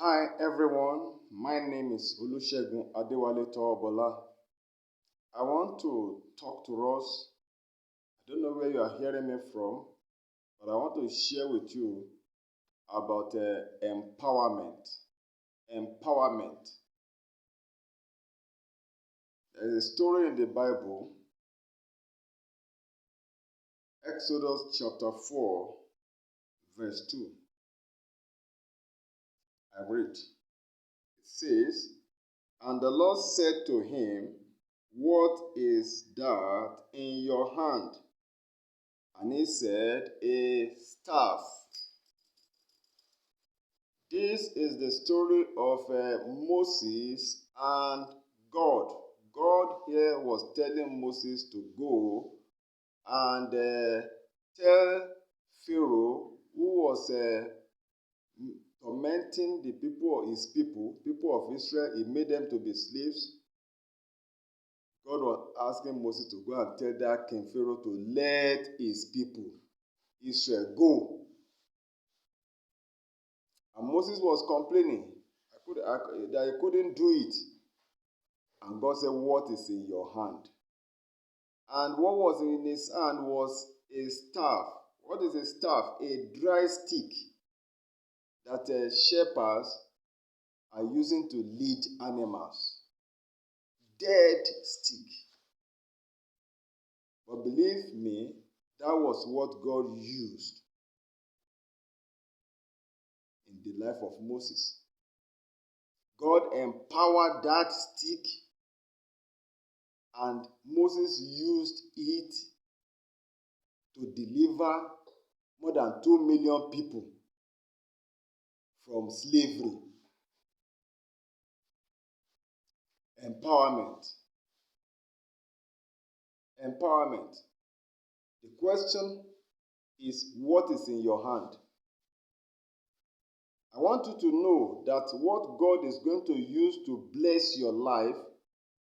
Hi everyone, my name is Olusegun Adewale Towobola. I want to talk to us. I don't know where you are hearing me from, but I want to share with you about empowerment. Empowerment. There is a story in the Bible, Exodus chapter 4, verse 2. I read. It says, "And the Lord said to him, What is that in your hand? And he said, A staff." This is the story of Moses and God. God here was telling Moses to go and tell Pharaoh, who was tormenting the people of Israel. He made them to be slaves. God was asking Moses to go and tell that King Pharaoh to let his people, Israel, go. And Moses was complaining that he couldn't do it. And God said, "What is in your hand?" And what was in his hand was a staff. What is a staff? A dry stick that shepherds are using to lead animals. Dead stick. But believe me, that was what God used in the life of Moses. God empowered that stick, and Moses used it to deliver more than 2 million people from slavery. Empowerment. Empowerment. The question is, what is in your hand? I want you to know that what God is going to use to bless your life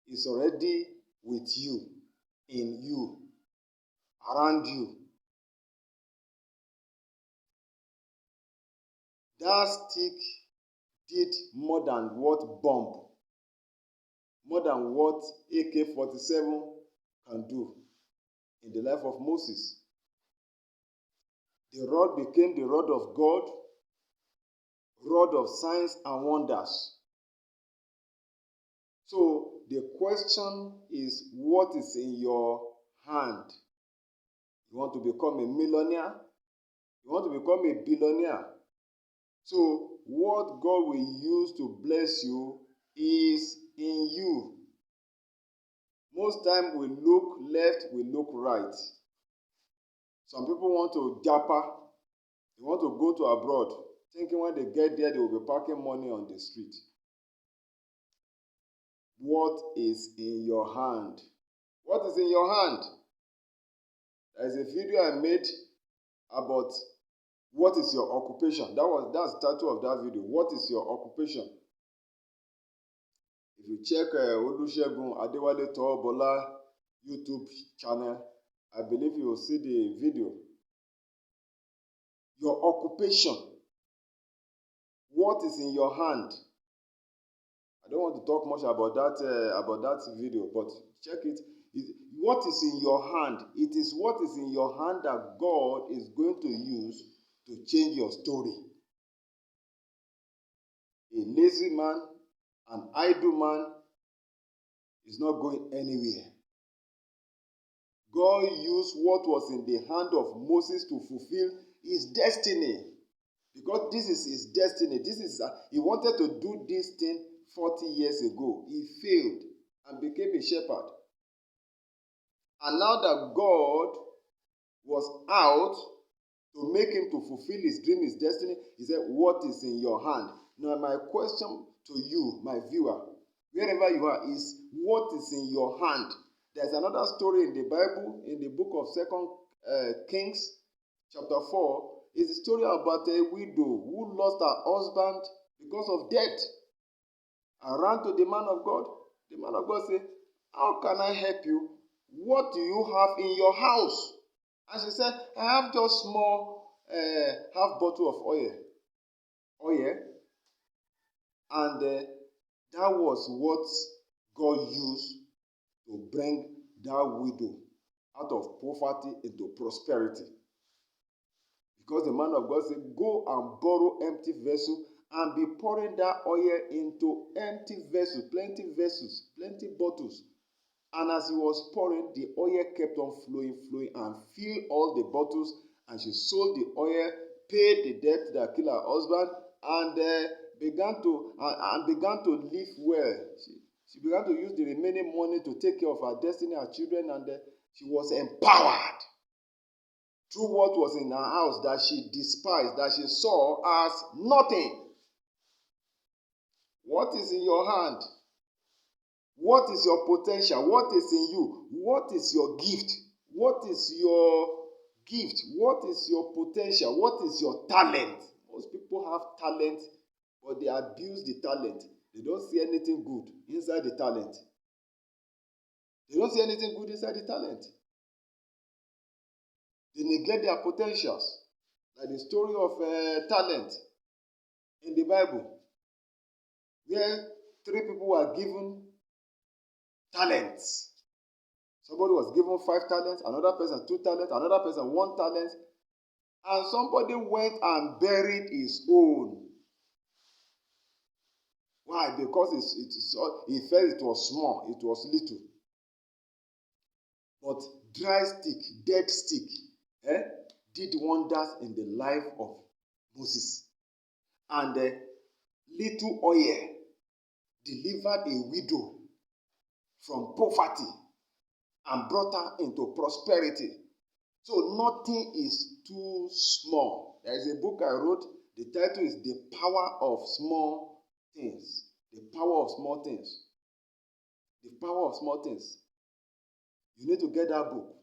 is already with you, in you, around you. That stick did more than what bomb, more than what AK-47 can do in the life of Moses. The rod became the rod of God, rod of signs and wonders. So the question is, what is in your hand? You want to become a millionaire? You want to become a billionaire? So what God will use to bless you is in you. Most time we look left, we look right. Some people want to japa. They want to go to abroad, thinking when they get there, they will be parking money on the street. What is in your hand? What is in your hand? There is a video I made about what is your occupation. That's the title of that video. What is your occupation? If you check Olusegun Adewale Towobola YouTube channel, I believe you will see the video. Your occupation. What is in your hand? I don't want to talk much about that video, but check it. What is in your hand? It is what is in your hand that God is going to use to change your story. A lazy man, an idle man is not going anywhere. God used what was in the hand of Moses to fulfill his destiny. Because this is his destiny. He wanted to do this thing 40 years ago. He failed and became a shepherd. And now that God was out to make him to fulfill his dream, his destiny, he said, "What is in your hand?" Now my question to you, my viewer, wherever you are, is what is in your hand? There's another story in the Bible, in the book of 2 Kings, chapter 4. It's a story about a widow who lost her husband because of debt and ran to the man of God. The man of God said, "How can I help you? What do you have in your house?" And she said, "I have just small half bottle of oil." Oil. And that was what God used to bring that widow out of poverty into prosperity. Because the man of God said, go and borrow empty vessels and be pouring that oil into empty vessels, plenty bottles. And as he was pouring, the oil kept on flowing and filled all the bottles. And she sold the oil, paid the debt that killed her husband, and began to live well. She began to use the remaining money to take care of her destiny, her children, and she was empowered through what was in her house that she despised, that she saw as nothing. What is in your hand? What is your potential? What is in you? What is your gift? What is your gift? What is your potential? What is your talent? Most people have talent, but they abuse the talent. They don't see anything good inside the talent. They don't see anything good inside the talent. They neglect their potentials. Like the story of talent in the Bible, where 3 people were given talents. Somebody was given 5 talents, another person 2 talents, another person 1 talent, and somebody went and buried his own. Why? Because he felt it was small, it was little. But dry stick, dead stick, did wonders in the life of Moses. And little oil delivered a widow from poverty and brought her into prosperity. So nothing is too small. There is a book I wrote. The title is The Power of Small Things. The Power of Small Things. The Power of Small Things. You need to get that book.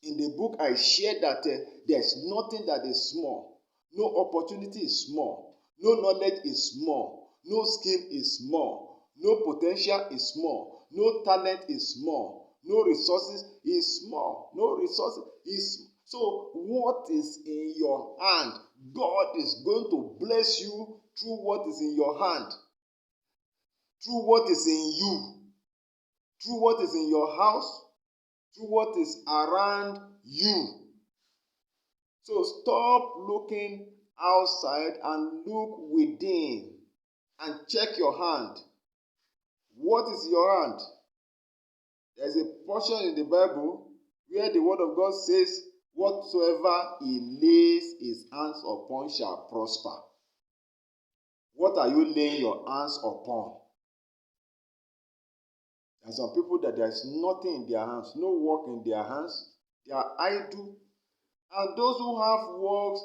In the book, I shared that there's nothing that is small. No opportunity is small. No knowledge is small. No skill is small. No potential is small. No talent is small. No resources is small. No resources is. So what is in your hand? God is going to bless you through what is in your hand. Through what is in you. Through what is in your house. Through what is around you. So stop looking outside and look within and check your hand. What is your hand? There's a portion in the Bible where the word of God says, whatsoever he lays his hands upon shall prosper. What are you laying your hands upon? There are some people that there's nothing in their hands, no work in their hands. They are idle. And those who have works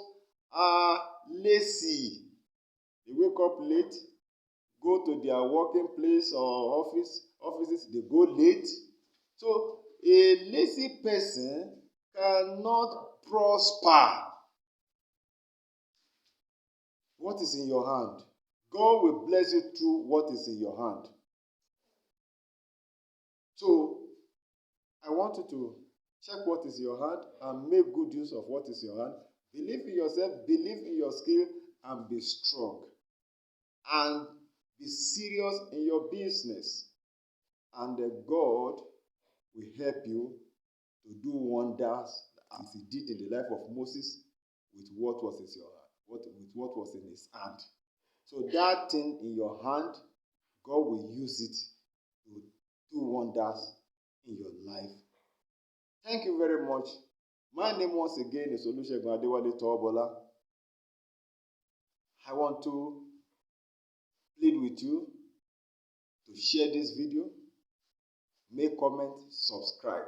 are lazy. They wake up late, go to their working place or offices, they go late. So a lazy person cannot prosper. What is in your hand? God will bless you through what is in your hand. So I want you to check what is in your hand and make good use of what is in your hand. Believe in yourself, believe in your skill, and be strong. And be serious in your business. And God will help you to do wonders as he did in the life of Moses with what was in your hand, with what was in his hand. So that thing in your hand, God will use it to do wonders in your life. Thank you very much. My name once again is Olusegun Adewale Towobola. I want to plead with you to share this video, make comment, subscribe.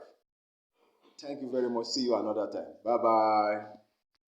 Thank you very much. See you another time. Bye-bye.